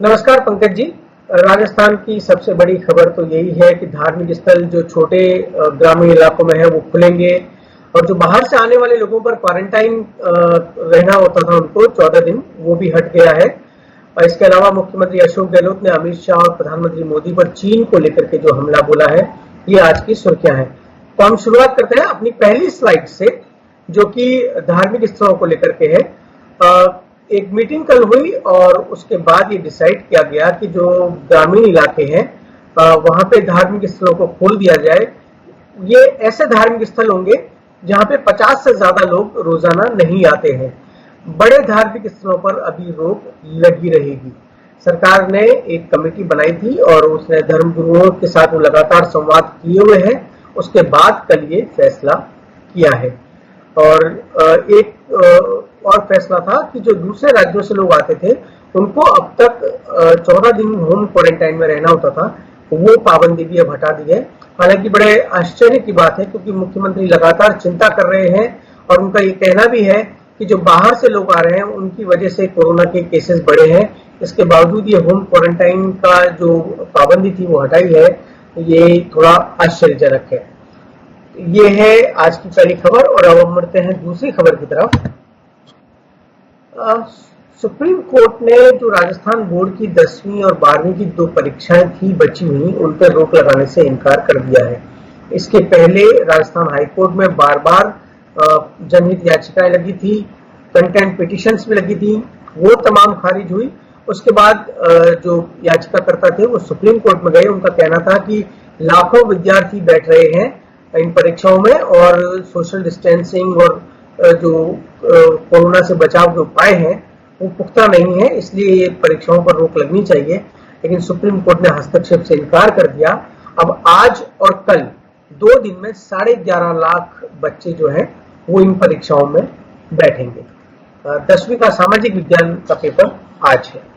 नमस्कार पंकज जी। राजस्थान की सबसे बड़ी खबर तो यही है कि धार्मिक स्थल जो छोटे ग्रामीण इलाकों में है वो खुलेंगे और जो बाहर से आने वाले लोगों पर क्वारंटाइन रहना होता था उनको 14 दिन, वो भी हट गया है। और इसके अलावा मुख्यमंत्री अशोक गहलोत ने अमित शाह और प्रधानमंत्री मोदी पर चीन को लेकर के जो हमला बोला है, ये आज की सुर्खियां हैं। तो हम शुरुआत करते हैं अपनी पहली स्लाइड से, जो कि धार्मिक स्थलों को लेकर के है। एक मीटिंग कल हुई और उसके बाद ये डिसाइड किया गया कि जो ग्रामीण इलाके हैं वहां पे धार्मिक स्थलों को खोल दिया जाए। ये ऐसे धार्मिक स्थल होंगे जहां पे 50 से ज्यादा लोग रोजाना नहीं आते हैं। बड़े धार्मिक स्थलों पर अभी रोक लगी रहेगी। सरकार ने एक कमेटी बनाई थी और उसने धर्मगुरुओं के साथ लगातार संवाद किए हुए हैं। उसके बाद कल ये फैसला किया है। और एक और फैसला था कि जो दूसरे राज्यों से लोग आते थे उनको अब तक 14 दिन होम क्वारंटाइन में रहना होता था, वो पाबंदी भी अब हटा दी है। हालांकि बड़े आश्चर्य की बात है क्योंकि मुख्यमंत्री लगातार चिंता कर रहे हैं और उनका ये कहना भी है कि जो बाहर से लोग आ रहे हैं उनकी वजह से कोरोना के केसेस बढ़े हैं। इसके बावजूद ये होम क्वारंटाइन का जो पाबंदी थी वो हटाई है, ये थोड़ा आश्चर्यजनक है। ये है आज की पहली खबर और अब हम बढ़ते हैं दूसरी खबर की तरफ। सुप्रीम कोर्ट ने जो राजस्थान बोर्ड की 10वीं और 12वीं की 2 परीक्षाएं थी बची हुई, उन पर रोक लगाने से इनकार कर दिया है। इसके पहले राजस्थान हाईकोर्ट में बार बार जनहित याचिकाएं लगी थी, कंटेंट पिटिशंस भी लगी थी, वो तमाम खारिज हुई। उसके बाद जो याचिकाकर्ता थे वो सुप्रीम कोर्ट में गए। उनका कहना था कि लाखों विद्यार्थी बैठ रहे हैं इन परीक्षाओं में और सोशल डिस्टेंसिंग और जो कोरोना से बचाव के उपाय हैं वो पुख्ता नहीं है, इसलिए ये परीक्षाओं पर रोक लगनी चाहिए। लेकिन सुप्रीम कोर्ट ने हस्तक्षेप से इनकार कर दिया। अब आज और कल 2 दिन में 11.5 लाख बच्चे जो हैं वो इन परीक्षाओं में बैठेंगे। 10वीं का सामाजिक विज्ञान का पेपर आज है।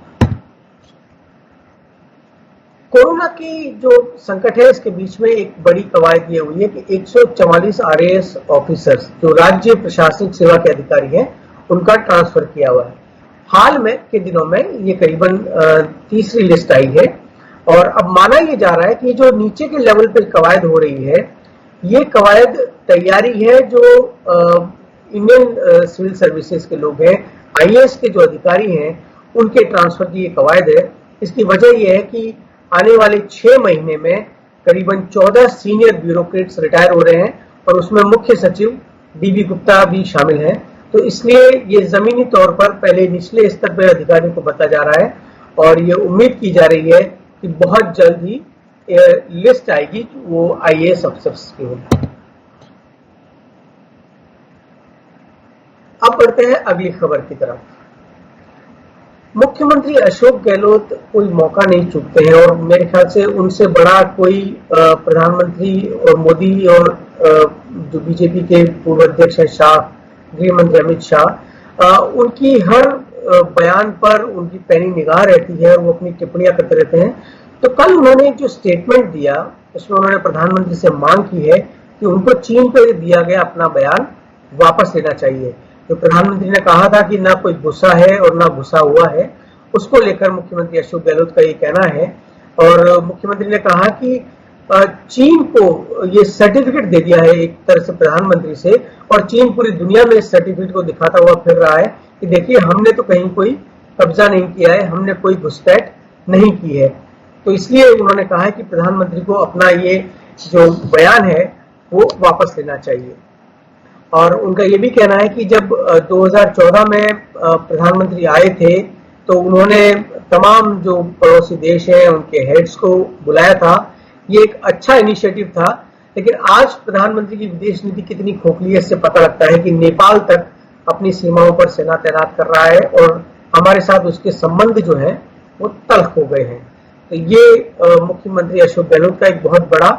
कोरोना की जो संकट है इसके बीच में एक बड़ी कवायद ये हुई है कि 144 आरएएस ऑफिसर्स जो राज्य प्रशासनिक सेवा के अधिकारी हैं उनका ट्रांसफर किया हुआ है। हाल में के दिनों में ये करीबन तीसरी लिस्ट आई है और अब माना ये जा रहा है कि जो नीचे के लेवल पर कवायद हो रही है, ये कवायद तैयारी है जो इंडियन सिविल सर्विसेज के लोग हैं, आईएएस के जो अधिकारी हैं उनके ट्रांसफर की ये कवायद है। इसकी वजह यह है कि आने वाले 6 महीने में करीबन 14 सीनियर ब्यूरोक्रेट्स रिटायर हो रहे हैं और उसमें मुख्य सचिव डीबी गुप्ता भी शामिल हैं। तो इसलिए ये जमीनी तौर पर पहले निचले स्तर पर अधिकारियों को बताया जा रहा है और ये उम्मीद की जा रही है कि बहुत जल्द ही लिस्ट आएगी वो आईएएस अफसर्स की होगी। अब बढ़ते हैं अगली खबर की तरफ। मुख्यमंत्री अशोक गहलोत कोई मौका नहीं चूकते हैं और मेरे ख्याल से उनसे बड़ा कोई प्रधानमंत्री और मोदी और जो बीजेपी के पूर्व अध्यक्ष है शाह, गृह मंत्री अमित शाह, उनकी हर बयान पर उनकी पैनी निगाह रहती है और वो अपनी टिप्पणियां करते रहते हैं। तो कल उन्होंने जो स्टेटमेंट दिया उसमें उन्होंने प्रधानमंत्री से मांग की है कि उनको चीन पर दिया गया अपना बयान वापस लेना चाहिए। जो प्रधानमंत्री ने कहा था कि ना कोई गुस्सा है और ना घुसा हुआ है, उसको लेकर मुख्यमंत्री अशोक गहलोत का ये कहना है। और मुख्यमंत्री ने कहा कि चीन को ये सर्टिफिकेट दे दिया है एक तरह से प्रधानमंत्री से, और चीन पूरी दुनिया में इस सर्टिफिकेट को दिखाता हुआ फिर रहा है कि देखिए हमने तो कहीं कोई कब्जा नहीं किया है, हमने कोई घुसपैठ नहीं की है। तो इसलिए उन्होंने कहा है कि प्रधानमंत्री को अपना ये जो बयान है वो वापस लेना चाहिए। और उनका ये भी कहना है कि जब 2014 में प्रधानमंत्री आए थे तो उन्होंने तमाम जो पड़ोसी देश हैं उनके हेड्स को बुलाया था। ये एक अच्छा इनिशिएटिव था, लेकिन आज प्रधानमंत्री की विदेश नीति कितनी खोखली है इससे पता लगता है कि नेपाल तक अपनी सीमाओं पर सेना तैनात कर रहा है और हमारे साथ उसके संबंध जो है वो तल्ख हो गए हैं। तो ये मुख्यमंत्री अशोक गहलोत का एक बहुत बड़ा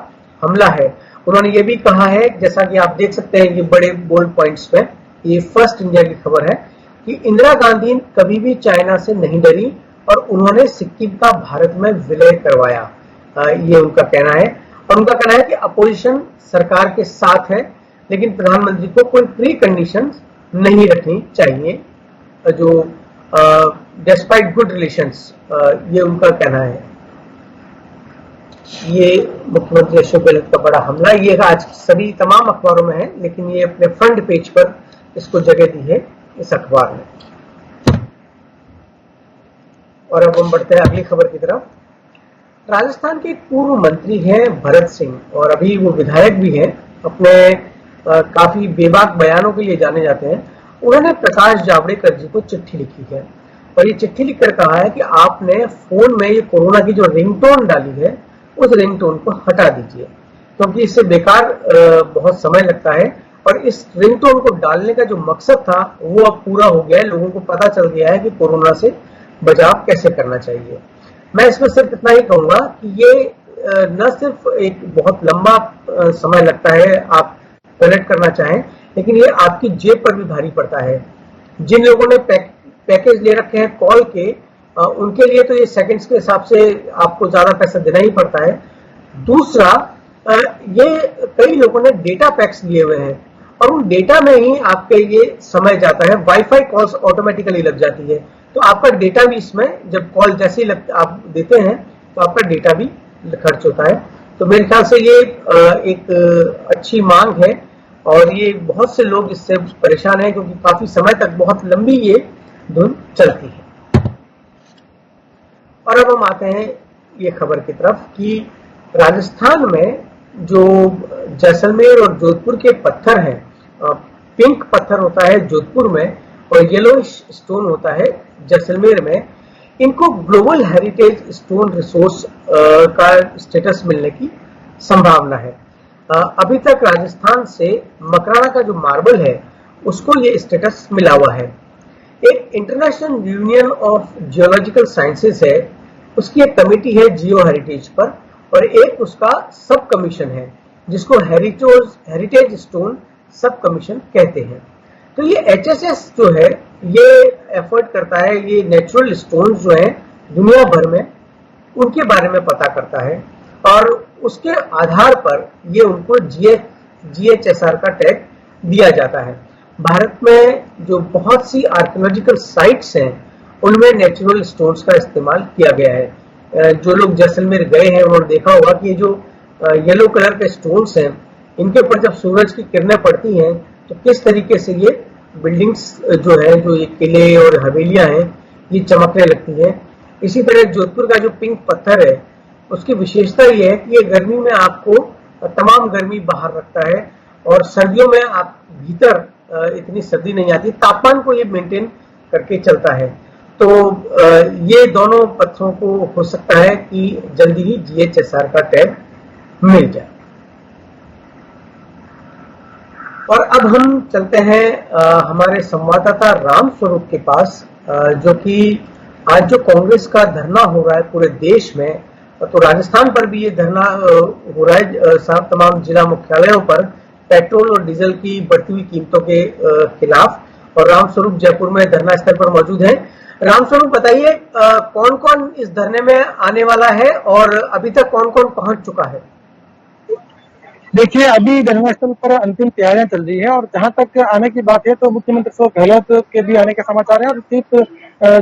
हमला है। उन्होंने ये भी कहा है, जैसा कि आप देख सकते हैं ये बड़े बोल्ड पॉइंट्स पे, ये फर्स्ट इंडिया की खबर है कि इंदिरा गांधी कभी भी चाइना से नहीं डरी और उन्होंने सिक्किम का भारत में विलय करवाया, ये उनका कहना है। और उनका कहना है कि अपोजिशन सरकार के साथ है लेकिन प्रधानमंत्री को कोई प्री कंडीशन नहीं रखनी चाहिए। जो डिस्पाइट गुड रिलेशंस, ये उनका कहना है। ये मुख्यमंत्री अशोक गहलोत का बड़ा हमला, ये आज सभी तमाम अखबारों में है, लेकिन ये अपने फ्रंट पेज पर इसको जगह दी है इस अखबार ने। और अब हम बढ़ते हैं अगली खबर की तरफ। राजस्थान के एक पूर्व मंत्री हैं भरत सिंह, और अभी वो विधायक भी हैं, अपने काफी बेबाक बयानों के लिए जाने जाते हैं। उन्होंने प्रकाश जावड़ेकर जी को चिट्ठी लिखी है, और ये चिट्ठी लिखकर कहा है कि आपने फोन में ये कोरोना की जो रिंगटोन डाली है उस रिंगटोन को हटा दीजिए, क्योंकि इससे बेकार बहुत समय लगता है, और इस रिंगटोन को डालने का जो मकसद था वो अब पूरा हो गया है। लोगों को पता चल गया है कि कोरोना से बचाव कैसे करना चाहिए। मैं इसमें सिर्फ इतना ही कहूंगा कि ये न सिर्फ एक बहुत लंबा समय लगता है आप कनेक्ट करना चाहें, लेकिन ये आपकी जेब पर भी भारी पड़ता है। जिन लोगों ने पैकेज ले रखे हैं कॉल के, उनके लिए तो ये सेकंड्स के हिसाब से आपको ज्यादा पैसा देना ही पड़ता है। दूसरा, ये कई लोगों ने डेटा पैक्स लिए हुए हैं, और उन डेटा में ही आपके ये समय जाता है। वाईफाई कॉल्स ऑटोमेटिकली लग जाती है, तो आपका डेटा भी इसमें, जब कॉल जैसे ही आप देते हैं तो आपका डेटा भी खर्च होता है। तो मेरे ख्याल से ये एक अच्छी मांग है, और ये बहुत से लोग इससे परेशान हैं, क्योंकि काफी समय तक बहुत लंबी ये धुन चलती है। और अब हम आते हैं ये खबर की तरफ कि राजस्थान में जो जैसलमेर और जोधपुर के पत्थर हैं, पिंक पत्थर होता है जोधपुर में और येलो स्टोन होता है जैसलमेर में, इनको ग्लोबल हेरिटेज स्टोन रिसोर्स का स्टेटस मिलने की संभावना है। अभी तक राजस्थान से मकराना का जो मार्बल है उसको ये स्टेटस मिला हुआ है। एक international union of geological sciences है, उसकी एक कमेटी है जियो हेरिटेज पर, और एक उसका सब कमीशन है जिसको हेरिटेज स्टोन सब कमीशन कहते हैं। तो ये HSS जो है ये एफर्ट करता है, ये नेचुरल स्टोन जो है दुनिया भर में उनके बारे में पता करता है, और उसके आधार पर ये उनको GHSR का टैग दिया जाता है। भारत में जो बहुत सी आर्कियोलॉजिकल साइट्स हैं उनमें नेचुरल स्टोन्स का इस्तेमाल किया गया है। जो लोग जैसलमेर गए हैं उन्होंने देखा होगा कि ये जो येलो कलर के स्टोन्स हैं, इनके ऊपर जब सूरज की किरणें पड़ती हैं तो किस तरीके से ये बिल्डिंग्स जो है, जो ये किले और हवेलियां हैं, ये चमकने लगती हैं। इसी तरह जोधपुर का जो पिंक पत्थर है उसकी विशेषता ये है कि ये गर्मी में आपको तमाम गर्मी बाहर रखता है, और सर्दियों में आप भीतर इतनी सर्दी नहीं आती, तापमान को ये मेंटेन करके चलता है। तो ये दोनों पत्थरों को हो सकता है कि जल्दी ही GHSR का टैग मिल जाए। और अब हम चलते हैं हमारे संवाददाता राम स्वरूप के पास, जो कि आज जो कांग्रेस का धरना हो रहा है पूरे देश में, तो राजस्थान पर भी ये धरना हो रहा है तमाम जिला मुख्यालयों पर पेट्रोल और डीजल की बढ़ती हुई कीमतों के खिलाफ। और राम स्वरूप जयपुर में धरना स्थल पर मौजूद है। राम स्वरूप, बताइए कौन कौन इस धरने में आने वाला है और अभी तक कौन कौन पहुंच चुका है? देखिए, अभी धरना स्थल पर अंतिम तैयारियां चल रही है, और जहां तक आने की बात है तो मुख्यमंत्री अशोक गहलोत के भी आने के समाचार है, और चीफ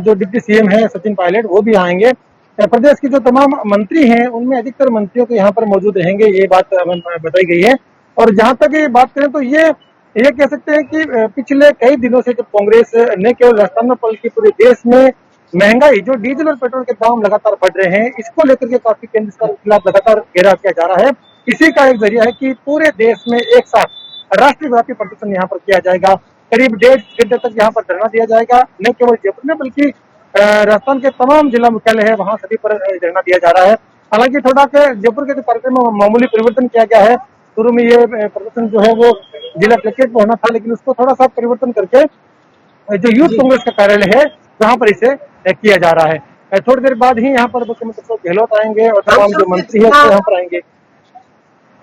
जो डिप्टी CM है सचिन पायलट वो भी आएंगे। प्रदेश के जो तमाम मंत्री हैं उनमें अधिकतर मंत्रियों को यहाँ पर मौजूद रहेंगे, ये बात बताई गई है। और जहां तक ये बात करें तो ये कह सकते हैं कि पिछले कई दिनों से जब कांग्रेस न केवल राजस्थान में बल्कि पूरे देश में महंगाई, जो डीजल और पेट्रोल के दाम लगातार बढ़ रहे हैं, इसको लेकर के काफी केंद्र सरकार के खिलाफ लगातार घेराव किया जा रहा है। इसी का एक जरिया है कि पूरे देश में एक साथ राष्ट्रव्यापी प्रदर्शन यहाँ पर किया जाएगा। करीब 1.5 घंटे तक यहाँ पर धरना दिया जाएगा, न केवल जयपुर में बल्कि राजस्थान के तमाम जिला मुख्यालय है वहां सभी पर धरना दिया जा रहा है। हालांकि थोड़ा जयपुर के कार्यक्रम में मामूली परिवर्तन किया गया है। शुरू में ये प्रदर्शन जो है वो जिला कलेक्ट्रेट में होना था, लेकिन उसको थोड़ा सा परिवर्तन करके जो यूथ कांग्रेस का कार्यालय है वहां पर इसे किया जा रहा है। थोड़ी देर बाद ही यहाँ पर मुख्यमंत्री अशोक गहलोत आएंगे और तमाम जो मंत्री है वो यहाँ पर आएंगे।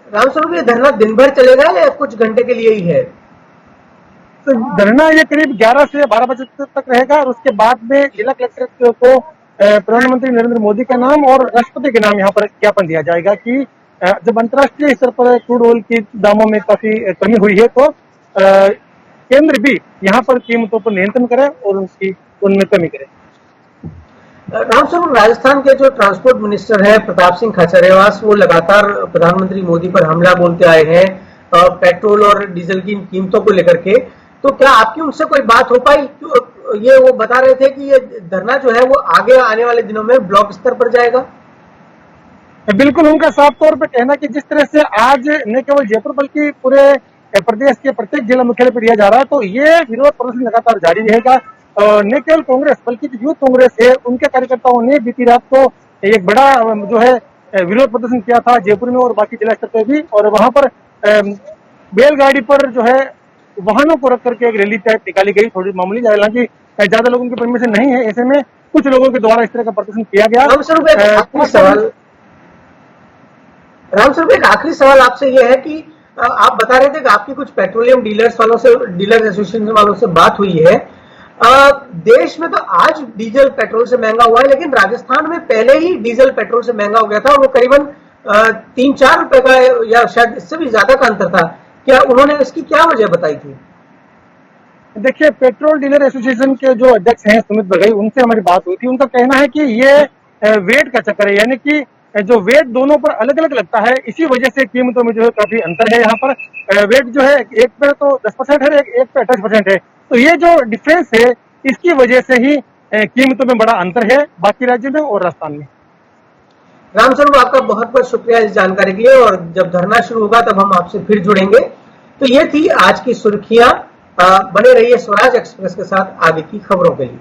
राम स्वरूप, ये धरना दिन भर चलेगा या कुछ घंटे के लिए ही है? तो धरना ये करीब 11 से 12 बजे तक रहेगा, और उसके बाद में जिला कलेक्ट्रेट को प्रधानमंत्री नरेंद्र मोदी का नाम और राष्ट्रपति के नाम यहाँ पर ज्ञापन दिया जाएगा कि जब अंतर्राष्ट्रीय स्तर पर क्रूड ऑयल की दामों में काफी कमी हुई है तो केंद्र भी यहाँ पर कीमतों पर नियंत्रण करे और उनमें कमी करे। रामस्वरूप, राजस्थान के जो ट्रांसपोर्ट मिनिस्टर हैं प्रताप सिंह खाचरियावास, वो लगातार प्रधानमंत्री मोदी पर हमला बोलते आए हैं पेट्रोल और डीजल की कीमतों को लेकर के। तो क्या आपकी उनसे कोई बात हो पाई? ये वो बता रहे थे कि ये धरना जो है वो आगे आने वाले दिनों में ब्लॉक स्तर पर जाएगा। बिल्कुल, उनका साफ तौर पर कहना कि जिस तरह से आज न केवल जयपुर बल्कि पूरे प्रदेश के प्रत्येक जिला मुख्यालय पर दिया जा रहा है, तो ये विरोध प्रदर्शन लगातार जारी रहेगा। न केवल कांग्रेस बल्कि जो यूथ कांग्रेस है, उनके कार्यकर्ताओं ने बीती रात को एक बड़ा जो है विरोध प्रदर्शन किया था जयपुर में और बाकी जिला स्तर पर भी, और वहां पर बैलगाड़ी पर जो है वाहनों को रख करके एक रैली टाइप निकाली गई, थोड़ी मामूली, हालांकि ज्यादा लोगों की परमिशन नहीं है, ऐसे में कुछ लोगों के द्वारा इस तरह का प्रदर्शन किया गया। रामस्वरूप, एक आखिरी सवाल आपसे यह है कि आप बता रहे थे कि आपकी कुछ पेट्रोलियम डीलर्स एसोसिएशन वालों से बात हुई है। देश में तो आज डीजल पेट्रोल से महंगा हुआ है, लेकिन राजस्थान में पहले ही डीजल पेट्रोल से महंगा हो गया था, वो करीबन 3-4 रुपए का या शायद इससे भी ज्यादा का अंतर था। क्या उन्होंने इसकी क्या वजह बताई थी? देखिए, पेट्रोल डीलर एसोसिएशन के जो अध्यक्ष हैं सुमित बघेल, उनसे हमारी बात हुई थी। उनका कहना है कि ये वेट का चक्कर है, यानी कि जो वेट दोनों पर अलग अलग लगता है, इसी वजह से कीमतों में जो है काफी अंतर है। यहाँ पर वेट जो है एक पे तो 10% है, एक पे 28% है, तो ये जो डिफरेंस है इसकी वजह से ही कीमतों में बड़ा अंतर है बाकी राज्यों में और राजस्थान में। रामस्वरूप, आपका बहुत बहुत शुक्रिया इस जानकारी के लिए, और जब धरना शुरू होगा तब हम आपसे फिर जुड़ेंगे। तो ये थी आज की सुर्खियां। बने रहिए स्वराज एक्सप्रेस के साथ आगे की खबरों के लिए।